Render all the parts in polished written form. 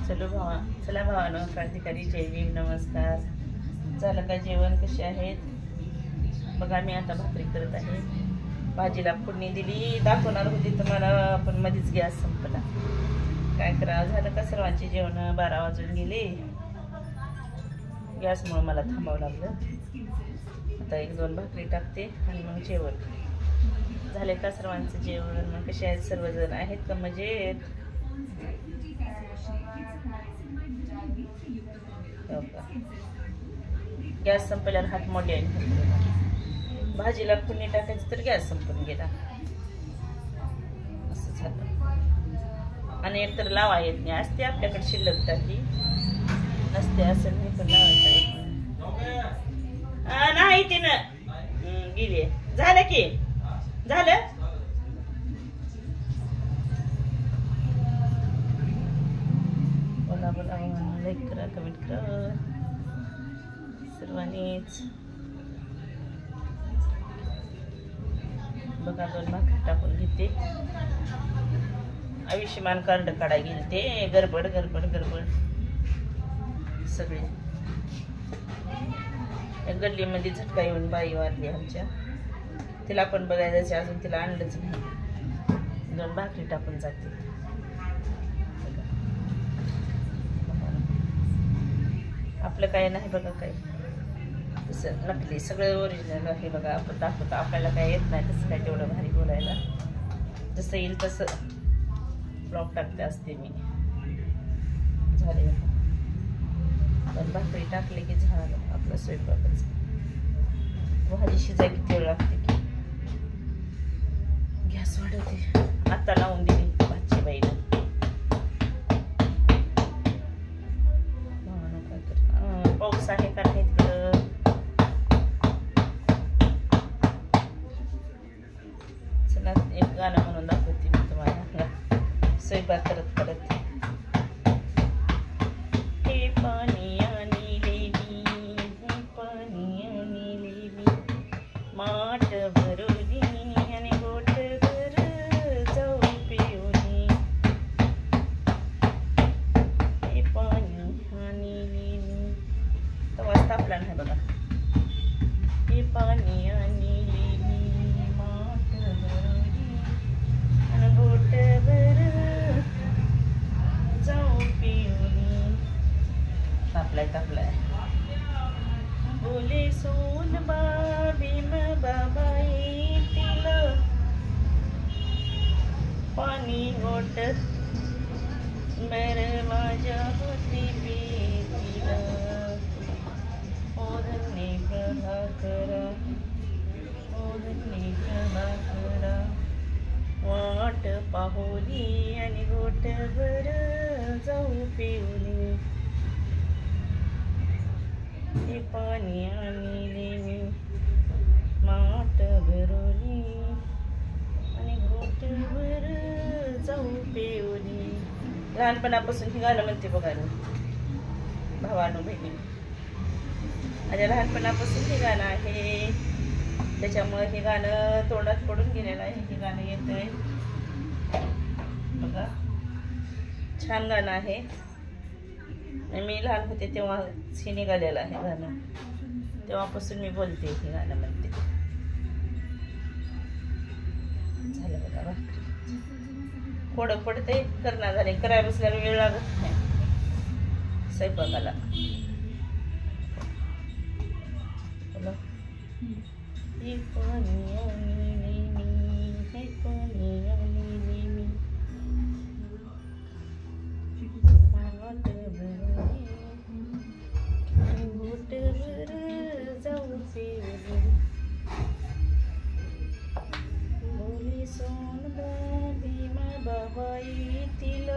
चला भावानो, क्रांतिकारी जय भीम, नमस्कार. झालं का जेवण? कसे आहेत बघा. मी आता भाकरी करत आहे. भाजीला फोडणी दिली, दाखवणार होती तुम्हाला, पण मध्येच गॅस संपला. काय करावं. झालं का सर्वांचे जेवण? 12 वाजून गेले. गॅसमुळे मला थांबावं लागलं. आता 1-2 भाकरी टाकते आणि मग जेवण. झाले का सर्वांचं जेवण? मग कसे आहेत सर्वजण? आहेत का मजेत? हो का. गॅस संपल्यावर हात मोडले आहे. भाजीला फोडणी टाकायची तर गॅस संपून गेला. असं झालं. आणि एकतर लावा येत नाही. असते आपल्याकडे शिल्लक टाकी नसते, असं नाही पण लावायचं येत नाही. ते ना गेली. झालं की झालं. बोला बोला, लाईक करा, कमेंट करा सर्वांनीच. बघा 2 भाकरी टाकून घेते. आयुष्यमान कार्ड काढाय गेले ते. गडबड गडबड गडबड सगळे. गल्लीमध्ये झटका येऊन बाई वारली आमच्या. तिला पण बघायचं, अजून तिला आणलंच नाही. 2 भाकरी टाकून जाते. आपलं काय नाही बघा. काय तसं नकली, सगळं ओरिजिनल आहे बघा. आपण दाखवतो, आपल्याला काय येत नाही तसं काय तेवढं भारी बोलायला. जसं येईल तसं ब्लॉग टाकते असते मी. झाले 2 भाकरी टाकले की झालं आपलं स्वयंपाकच. भाजी शिजाय किती वेळ लागते की. गॅस वाढवते. आता लावून दिली भाजी बाईला. पाऊस आहे का नाही तिकडं? चला एक गाणं म्हणून दाखवते मी तुम्हाला स्वयंपाक करत करत. हे पाणी आणि लेवी, हे पाणी आणि लेवी, माठ भरवली आणि गोट भर जाऊ पिऊनी. हे पाणी आणि लेवी, तवाच तापला नाही बघा. हे पाणी आणि लेवी, माठ भरवली आणि गोट भर जाऊ पिऊनी. तापलाय तापलाय. बोले सोन भीम बाबा येतील, पाणी गोट बर माझ्या होती पेतील. ओधने प्रभाकरा, ओधने प्रभाकरा, वाट पाहुली आणि गोट भर जाऊ पिऊनी. हे पाणी आणि लेवी, माठ भरवली आणि घोट भर जाऊ पिऊनी. लहानपणापासून हे गाणं म्हणते बघा भावानो बहिणी. माझ्या लहानपणापासून हे गाणं आहे, त्याच्यामुळे हे गाणं तोंडात पडून गेलेलं आहे. हे गाणं येतंय बघा. छान गाणं आहे. मी लहान होते तेव्हा हे निघालेलं आहे गाणं. तेव्हापासून मी बोलते, हे गाणं म्हणते. झालं बघा भाकरी. थोडं पडते करणार झाले. करायला बसल्याला वेळ लागत नाही स्वयंपाकाला. हे पाणी आणि लेवी, हे पाणी आणि लेवी, माठ भरवली आणि घोट भर जाऊ पिऊनी. बोले सोन भीम बाबा येतील,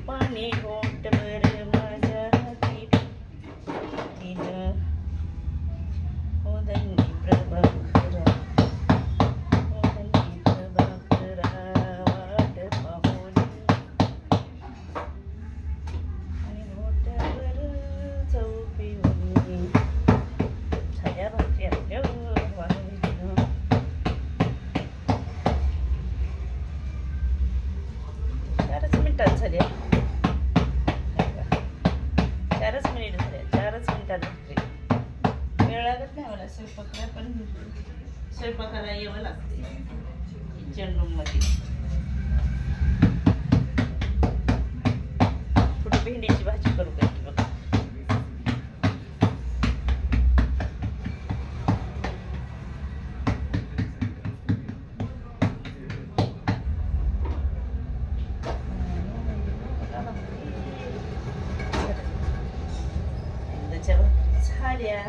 पाणी घोट भर माझ्या हाती पेतील. ओधनी प्रभाकरा, ओधनी प्रभाकरा, वाट पाहुली स्वयंपाकाला यावं लागते किचन रूम मध्ये. थोडी भेंडीची भाजी करू का की बघा. झाल्या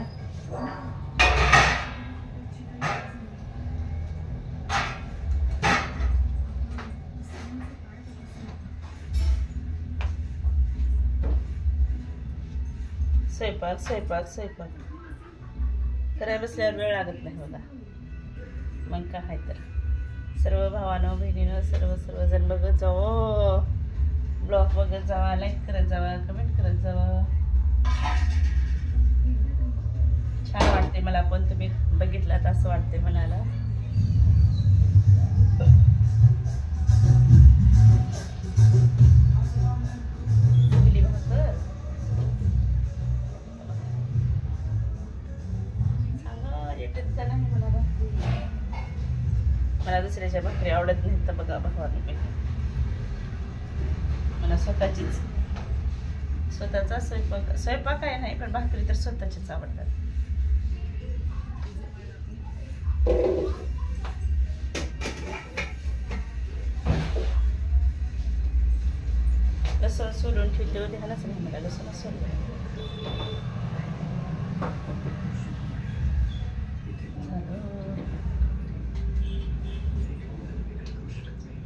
स्वयंपाक स्वयंपाक स्वयंपाक करायला बसल्यावर वेळ लागत नाही बघा. मग काय तर सर्व भावानं बहिणीनं सर्वजण बघत जावं, ब्लॉग बघत जावा, लाईक करत जावा, कमेंट करत जावा. छान वाटते मला पण तुम्ही बघितलात असं वाटते मनाला. मला दुसऱ्याच्या भाकरी आवडत नाही तर बघा भावाने मला स्वतःचा स्वयंपाक काय नाही पण भाकरी तर स्वतःच्याच आवडतात. लसूण सोलून ठेवले ध्यानच नाही मला. लसूण सोडलं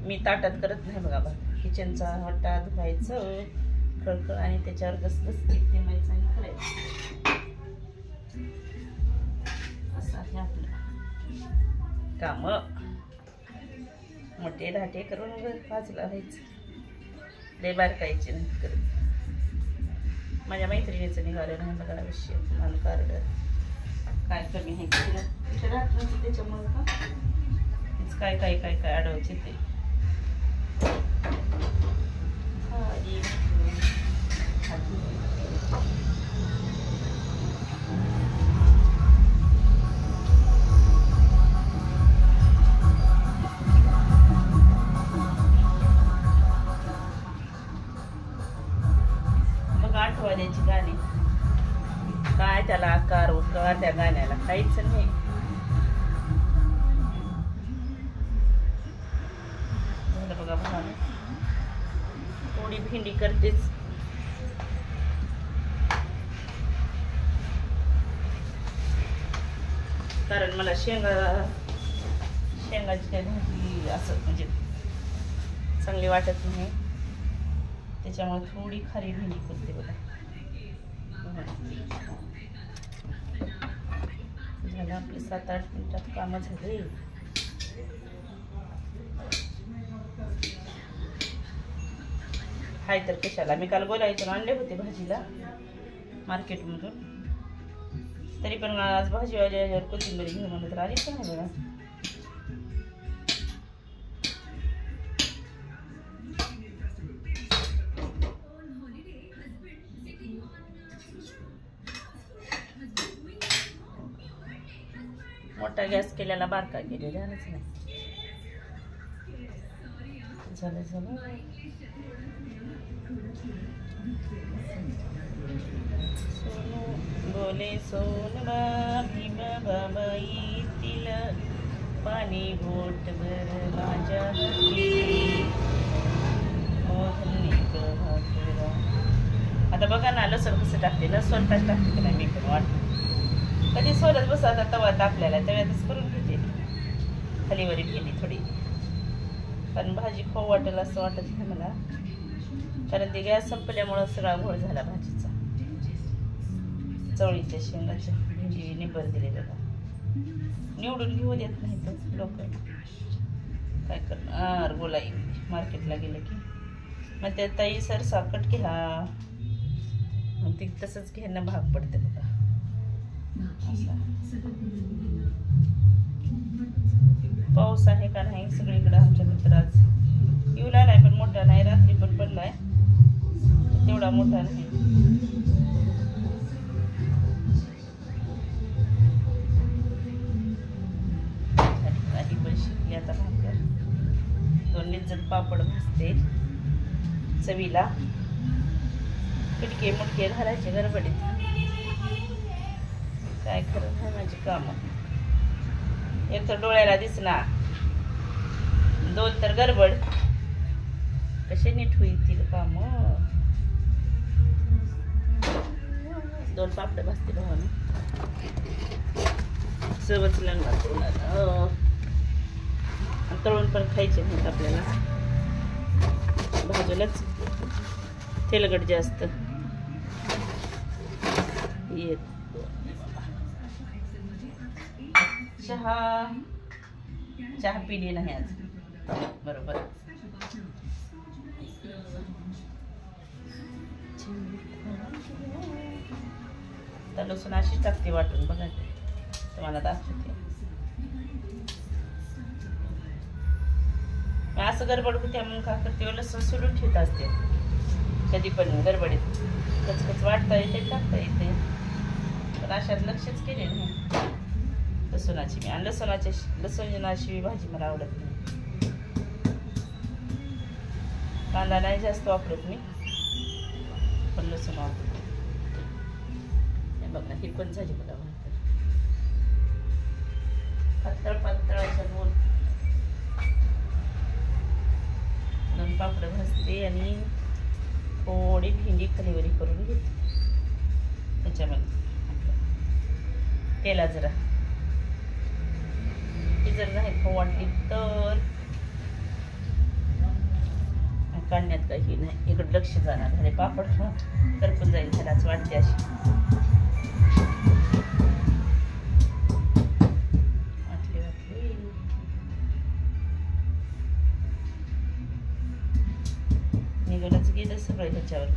मी ताटात करत नाही बघा. किचनचा वाटा धुवायचं खळखळ आणि त्याच्यावर गसगस ठेवायचं आणि करायचं. असं आहे आपलं काम. मोठे धाटे करून बाजूला व्हायचं. लय बारकायचे नाही करत. माझ्या मैत्रिणीचं निघालं नाही बघा विषय. मला कार्ड काय कमी आहे तिथे राहत नव्हतं त्याच्यामुळं का तीच काय काय काय काय अडवायचे ते. बघा आठवड्याची गाणी काय त्याला आकार उकार त्या गाण्याला काहीच नाही. बघा भावाने थोडी भेंडी करतेच. कारण मला शेंगाची काय भाजी असं म्हणजे चांगली वाटत नाही त्याच्यामुळे थोडी खारी भेंडी करते बघा. झालं आपले 7-8 मिनिटात कामं झाले. हाय तर कशाला मी काल बोलायचं आणले होते भाजीला मार्केटमधून. तरी पण आज भाजीवाल्या कोथिंबीर घेऊन म्हणलं तर आलीच नाही बघा. मोठा गॅस केलेला बारका केलेला ध्यानच नाही. झालं सोनू बोले सोनबा भीमा बाबाई तिला पाणी बोट भर माझ्या आता बघा ना लसूण कसं टाकते ना स्वतःच टाकते नाही मी पण वाटत. कधी सोलत बस आता तवा टाकलेला तव्यातच करून घेते खालीवरी भेंडी थोडी. कारण भाजी खाऊ वाटेल असं वाटत नाही मला. कारण ते गॅस संपल्यामुळं सगळा घोळ झाला भाजीचा. चवळीच्या शेंगाच्या भेंडी निबर दिले बघा. निवडून घेऊ देत नाही तर लोक काय करणार. बोलाई मार्केटला गेलं की मग त्या ताई सरसाकट घ्या मग ती तसंच घेणं भाग पडते बघा. पाऊस आहे का नाही सगळीकडे आमच्याकडे तर आज येऊ लागलाय पण मोठा नाही. रात्री पण पडलाय तेवढा मोठा नाही. चवीला किटके मुटके घालायचे गडबडीत. काय खरं नाही माझी कामं. एक तर डोळ्याला दिसना, 2 तर गडबड. कसे नीट होईल काम. 2 पापड भाजते भावानं. सर्वच लागणार. तळून पण खायचे नाहीत आपल्याला. भाजूलाच तेलकट जास्त येत. चहा पिली नाही आज बरोबर. तर लसूण अशीच टाकते वाटून बघा. तुम्हाला दाखवते. असं गडबड होते म्हणून का करते, लसूण सोडून ठेवत असते कधी पण गडबडीत. कचकच वाटता येते, टाकता येते, पण अशात लक्षच केले नाही लसूणाची मी. आणि लसूणाची भाजी मला आवडत नाही. कांदा नाही जास्त वापरत मी, पण लसूण वापरते. बघा ही पण झाली बघा. पातळ पातळ अशा 2 पापड भाजते आणि थोडी भेंडी खालीवरी करून घेते त्याच्यामध्ये. तेला जरा ती जर नाही खाऊ वाटली तर काढण्यात काही नाही. इकडे लक्ष जाणार झाले. पापड करपून जाईल ह्यालाच वाटते अशी. निघूनच गेलं सगळं ह्याच्यावर.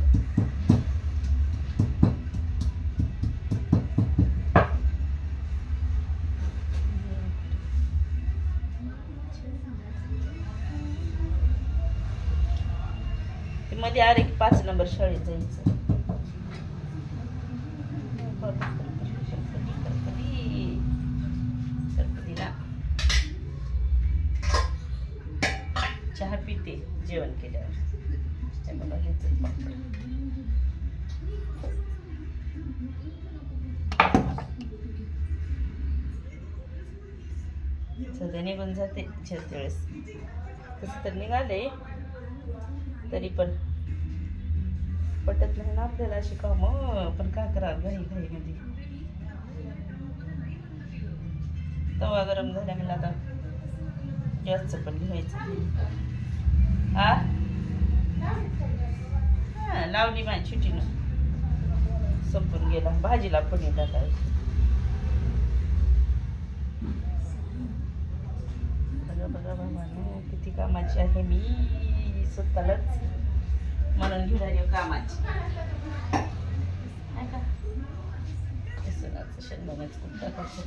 मध्ये आले की 5 नंबर शाळेत जायचं. चहा पिते जेवण केल्यावर. सध्या निघून जाते जेवते वेळेस. तसं तर निघाले तरी पण पटत नाही ना आपल्याला अशी कामं. पण काय करावं घाई घाईमध्ये. तवा गरम झाल्या मला आता गॅसचं पण घ्यायचं. लावली माझी छुटीनं संपून गेला. भाजीला फोडणी टाकायची. बघा बघा बाबा किती कामाची आहे मी स्वतःलाच म्हणून घेऊन आली कामाची. का शेंगदाण्याचं खूप टाकायचं.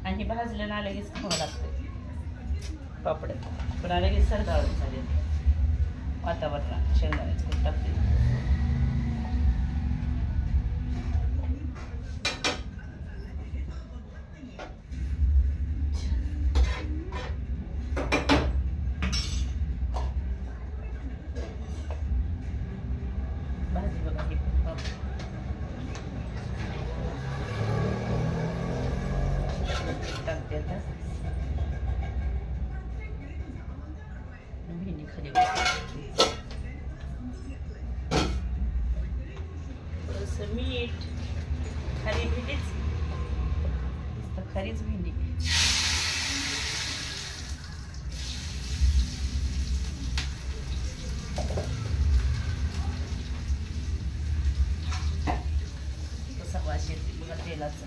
आणि भाजलं ना लगेच खावं लागतं पापड. पण लगेच सरदावून झाले वातावरणात. शेंगदाण्याचं खूप टाकते. भाजी बघा ही टाकते आता. भेंडी खाली थोडंसं मीठ. खाली भेंडीच तर खरीच भेंडी. कसा वास येते बघा तेलाचा.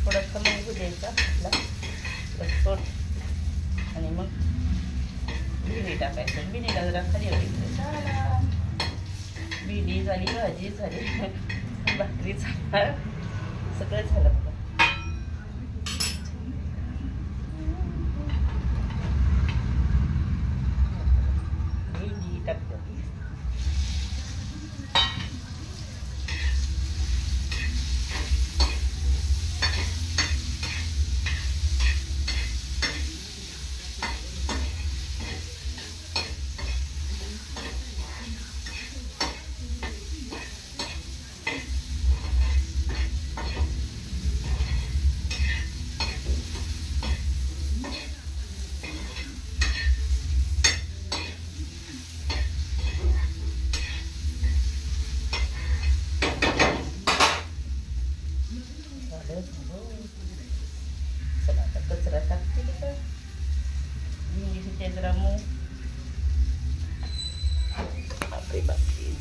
थोडा खमंग द्यायचा आपला कटकट. आणि मग भेंडी टाकायचं. भेंडीला जरा खाली झाला. भेंडी झाली, भाजी झाली, भाकरी झाला, सगळं झालं बघा. भेंडी टाकते.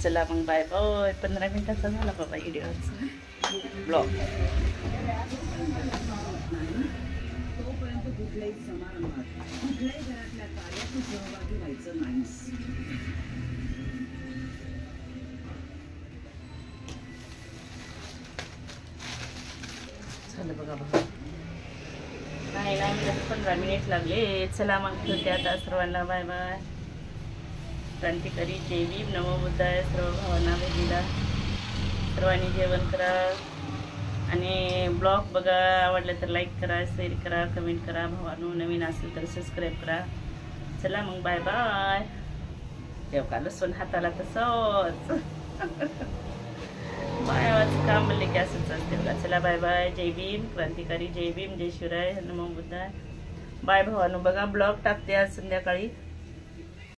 चला मग बाय बाय. 15 मिनिटाचा झाला बाबा व्हिडिओचा ब्लॉग. कुठल्याही समारंभात कुठल्याही घरातल्या कार्यात सहभागी व्हायचं नाहीस. झालं बघा बघा. नाही ना मी 15 मिनिट लागले. चला मग ठेवते आता. सर्वांना बाय बाय. क्रांतिकारी जय भीम, नमो बुद्धाय. सर्व भावांना भेटीला. सर्वांनी जेवण करा आणि ब्लॉग बघा. आवडलं तर लाईक करा, शेअर करा, कमेंट करा. भावांनो नवीन असेल तर सबस्क्राईब करा. चला मग बाय बाय. तेव्हा का लसूण हाताला तसंच बायाचं काम म्हणले की असंच असते बघा. चला बाय बाय. जय भीम. क्रांतिकारी जय भीम, जय शिवराय, नमो बुद्धाय. बाय भावांनो. बघा ब्लॉग टाकते आज संध्याकाळी.